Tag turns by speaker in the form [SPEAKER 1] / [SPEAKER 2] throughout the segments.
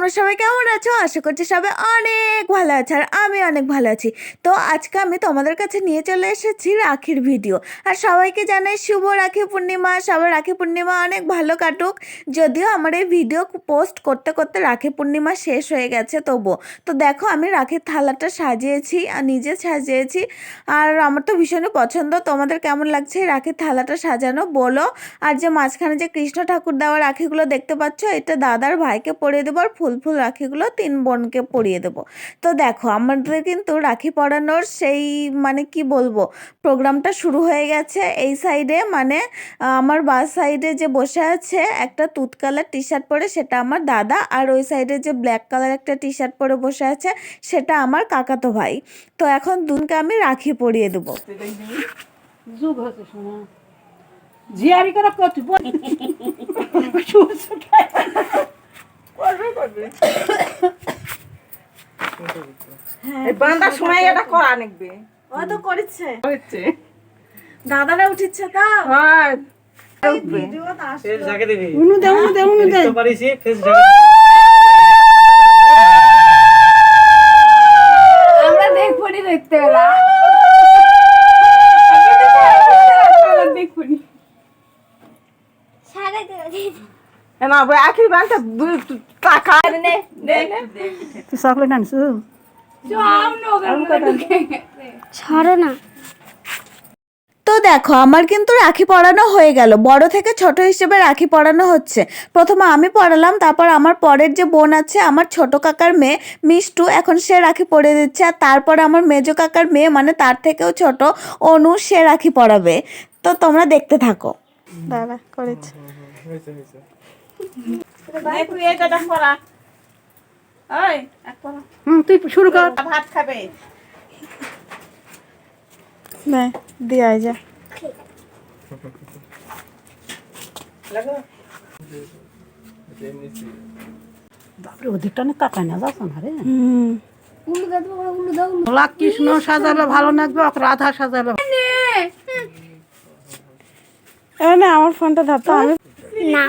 [SPEAKER 1] তোমরা সবাই কেমন আছো? আশা করছি সবাই অনেক ভালো আছে আর আমি অনেক ভালো আছি। তো আজকে আমি তোমাদের কাছে নিয়ে চলে এসেছি রাখির ভিডিও। আর সবাইকে জানাই শুভ রাখি পূর্ণিমা। সবাই রাখি পূর্ণিমা অনেক ভালো কাটুক। যদিও আমার এই ভিডিও পোস্ট করতে করতে রাখি পূর্ণিমা শেষ হয়ে গেছে তবুও। তো দেখো আমি রাখির থালাটা সাজিয়েছি আর নিজে সাজিয়েছি। আর আমার তো ভীষণই পছন্দ। তোমাদের কেমন লাগছে রাখির থালাটা সাজানো বলো। আর যে মাঝখানে যে কৃষ্ণ ঠাকুর দেওয়া রাখিগুলো দেখতে পাচ্ছ, এটা দাদার ভাইকে পরিয়ে দেবো। আর ফুল ফুল রাখিগুলো 3 বোনকে পরিয়ে দেবো। তো দেখো আমাদের কিন্তু রাখি পরানোর সেই মানে কি বলবো, প্রোগ্রামটা শুরু হয়ে গেছে। এই সাইডে মানে আমার বাস সাইডে যে বসে আছে একটা তুত কালার টি শার্ট পরে, সেটা আমার দাদা। আর ওই সাইডে যে ব্ল্যাক কালার একটা টি শার্ট পরে বসে আছে, সেটা আমার কাকাতো ভাই। তো এখন দুনকে আমি রাখি পরিয়ে দেবো।
[SPEAKER 2] যুগ হচ্ছে শোনা জিয়ারি করে করতে বান্দার সময় এটা করা নিকবে।
[SPEAKER 1] ও তো করেছে দাদারা উঠিচ্ছে তা
[SPEAKER 2] হ্যাঁ
[SPEAKER 1] ভিডিও তো আসলো।
[SPEAKER 3] ফেস ঢাকে দিবি
[SPEAKER 2] উনু দে
[SPEAKER 3] তো পারিছি ফেস ঢাকে
[SPEAKER 4] আমরা দেখবনি দেখতে এলা দেখবনি
[SPEAKER 2] না ভাই আখির বান্তা টাকা নে তুই চকলেট আনছু
[SPEAKER 4] ছাড়ো না।
[SPEAKER 1] তো দেখো আমার কিন্তু রাখি পরানো হয়ে গেল। বড় থেকে ছোট হিসেবে রাখি পরানো হচ্ছে। প্রথমে আমি পরালাম, তারপর আমার পরের যে বোন আছে আমার ছোট কাকার মেয়ে মিষ্টু, এখন সে রাখি পরিয়ে দিচ্ছে। আর তারপর আমার মেজো কাকার মেয়ে মানে তার থেকেও ছোট অনু, সে রাখি পরাবে। তো তোমরা দেখতে থাকো। দাদা করেছে
[SPEAKER 3] হইছে হইছে
[SPEAKER 2] তুই এটা দেখ করা ওই এক করা তুই শুরু কর ভাত খাবে
[SPEAKER 1] না দিয়ে যা
[SPEAKER 3] লাগো
[SPEAKER 2] বাপরে ওদিকটা না তাকায় না যাস না রে
[SPEAKER 4] উলু দাও বাবা, উলু দাও উলু
[SPEAKER 2] ভোলা কৃষ্ণ সাজালে ভালো লাগবে ওকে রাধা সাজালে
[SPEAKER 1] না আমার ফোনটা ধরতো আমি
[SPEAKER 4] না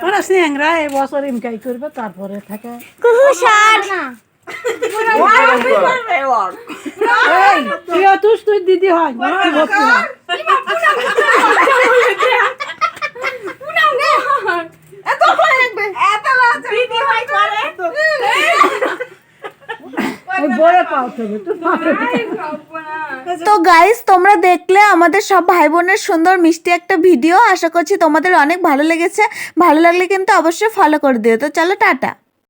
[SPEAKER 2] ওরা সিংরা এই বছর ইনকাই করবে তারপরে থাকে
[SPEAKER 4] কুহুসার
[SPEAKER 2] এই তুই তুই তুই দিদি হয় তুই ভর্তি হয় ওই বড় পাও তবে তুই
[SPEAKER 1] তো গাইস তোমরা দেখলে আমাদের সব ভাই বোনের সুন্দর মিষ্টি একটা ভিডিও। আশা করছি তোমাদের অনেক ভালো লেগেছে। ভালো লাগলে কিন্তু অবশ্যই ফলো করে দিও। তো চলো টাটা।